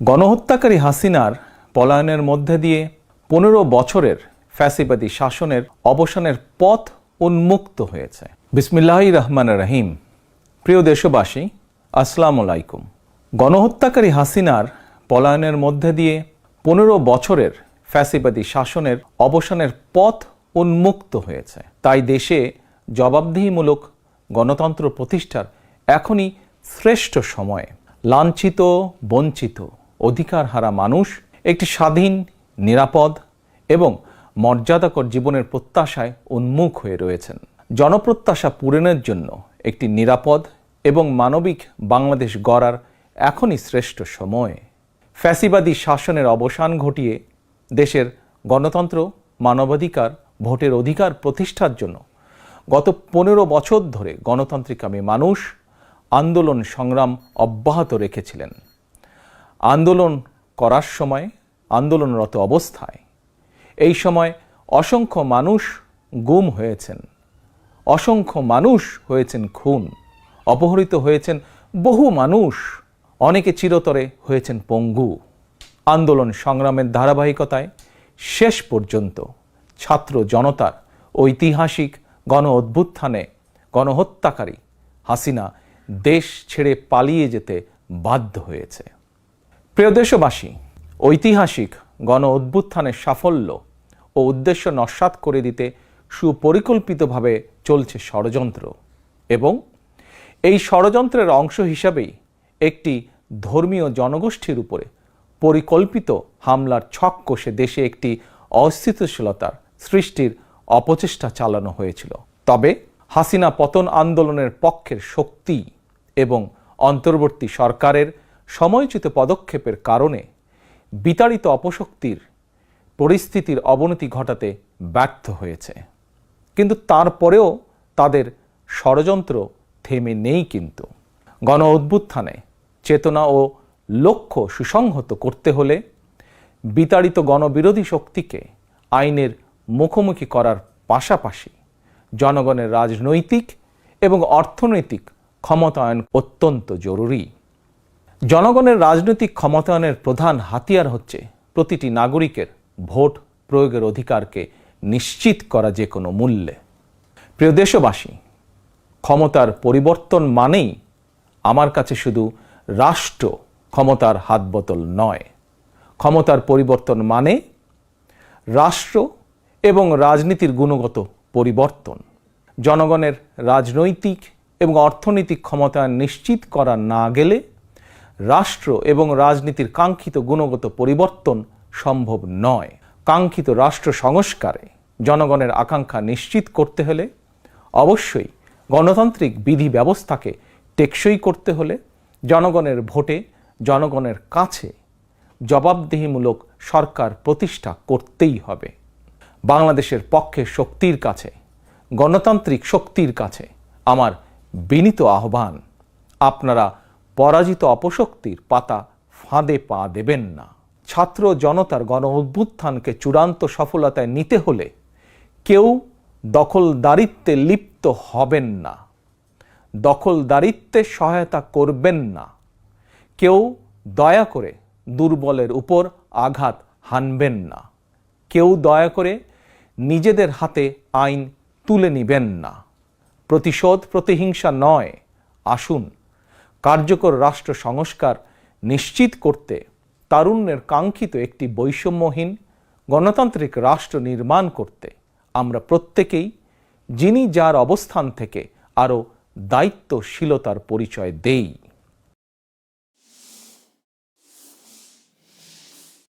গণহত্যাকারী হাসিনার পলায়নের মধ্যে দিয়ে ১৫ বছরের ফ্যাসিবাদী শাসনের অবসানের পথ উন্মুক্ত হয়েছে। বিসমিল্লাহির রহমানির রহিম। প্রিয় দেশবাসী, আসসালামু আলাইকুম। গণহত্যাকারী হাসিনার পলায়নের মধ্যে দিয়ে ১৫ বছরের ফ্যাসিবাদী শাসনের অবসানের পথ উন্মুক্ত হয়েছে। তাই দেশে জবাবদিহিমূলক গণতন্ত্র প্রতিষ্ঠার এখনই শ্রেষ্ঠ সময়। লাঞ্ছিত, বঞ্চিত, অধিকারহারা মানুষ একটি স্বাধীন, নিরাপদ এবং মর্যাদাকর জীবনের প্রত্যাশায় উন্মুখ হয়ে রয়েছেন। জনপ্রত্যাশা পূরণের জন্য একটি নিরাপদ এবং মানবিক বাংলাদেশ গড়ার এখনই শ্রেষ্ঠ সময়। ফ্যাসিবাদী শাসনের অবসান ঘটিয়ে দেশের গণতন্ত্র, মানবাধিকার, ভোটের অধিকার প্রতিষ্ঠার জন্য গত ১৫ বছর ধরে গণতান্ত্রিকামী মানুষ আন্দোলন সংগ্রাম অব্যাহত রেখেছিলেন। আন্দোলন করার সময়, আন্দোলনরত অবস্থায় এই সময় অসংখ্য মানুষ গুম হয়েছেন, অসংখ্য মানুষ হয়েছেন খুন, অপহৃত হয়েছেন বহু মানুষ, অনেকে চিরতরে হয়েছেন পঙ্গু। আন্দোলন সংগ্রামের ধারাবাহিকতায় শেষ পর্যন্ত ছাত্র জনতার ঐতিহাসিক গণ অভ্যুত্থানে গণহত্যাকারী হাসিনা দেশ ছেড়ে পালিয়ে যেতে বাধ্য হয়েছে। প্রিয় দেশবাসী, ঐতিহাসিক গণ অভ্যুত্থানের সাফল্য ও উদ্দেশ্য নস্যাৎ করে দিতে সুপরিকল্পিতভাবে চলছে ষড়যন্ত্র, এবং এই ষড়যন্ত্রের অংশ হিসাবেই একটি ধর্মীয় জনগোষ্ঠীর উপরে পরিকল্পিত হামলার ছক কষে দেশে একটি অস্থিতিশীলতার সৃষ্টির অপচেষ্টা চালানো হয়েছিল। তবে হাসিনা পতন আন্দোলনের পক্ষের শক্তি এবং অন্তর্বর্তী সরকারের সময়োচিত পদক্ষেপের কারণে বিতাড়িত অপশক্তির পরিস্থিতির অবনতি ঘটাতে ব্যর্থ হয়েছে। কিন্তু তারপরেও তাদের ষড়যন্ত্র থেমে নেই। কিন্তু গণ অভ্যুত্থানে চেতনা ও লক্ষ্য সুসংহত করতে হলে বিতাড়িত গণবিরোধী শক্তিকে আইনের মুখোমুখি করার পাশাপাশি জনগণের রাজনৈতিক এবং অর্থনৈতিক ক্ষমতায়ন অত্যন্ত জরুরি। জনগণের রাজনৈতিক ক্ষমতায়নের প্রধান হাতিয়ার হচ্ছে প্রতিটি নাগরিকের ভোট প্রয়োগের অধিকারকে নিশ্চিত করা যে কোনো মূল্যে। প্রিয় দেশবাসী, ক্ষমতার পরিবর্তন মানেই আমার কাছে শুধু রাষ্ট্র ক্ষমতার হাতবোতল নয়। ক্ষমতার পরিবর্তন মানে রাষ্ট্র এবং রাজনীতির গুণগত পরিবর্তন। জনগণের রাজনৈতিক এবং অর্থনৈতিক ক্ষমতায়ন নিশ্চিত করা না গেলে রাষ্ট্র এবং রাজনীতির কাঙ্ক্ষিত গুণগত পরিবর্তন সম্ভব নয়। কাঙ্ক্ষিত রাষ্ট্র সংস্কারে জনগণের আকাঙ্ক্ষা নিশ্চিত করতে হলে অবশ্যই গণতান্ত্রিক বিধি ব্যবস্থাকে টেকসই করতে হলে জনগণের ভোটে জনগণের কাছে জবাবদিহিমূলক সরকার প্রতিষ্ঠা করতেই হবে। বাংলাদেশের পক্ষের শক্তির কাছে, গণতান্ত্রিক শক্তির কাছে আমার বিনীত আহ্বান, আপনারা পরাজিত অপশক্তির পাতা ফাঁদে পা দেবেন না। ছাত্র জনতার গণ অভ্যুত্থানকে চূড়ান্ত সফলতায় নিতে হলে কেউ দখলদারিত্বে লিপ্ত হবেন না, দখলদারিত্বে সহায়তা করবেন না, কেউ দয়া করে দুর্বলের উপর আঘাত হানবেন না, কেউ দয়া করে নিজেদের হাতে আইন তুলে নেবেন না। প্রতিশোধ, প্রতিহিংসা নয়। আসুন কার্যকর রাষ্ট্র সংস্কার নিশ্চিত করতে তারুণ্যের কাঙ্ক্ষিত একটি বৈষম্যহীন গণতান্ত্রিক রাষ্ট্র নির্মাণ করতে আমরা প্রত্যেকেই যিনি যার অবস্থান থেকে আরও দায়িত্বশীলতার পরিচয় দেই।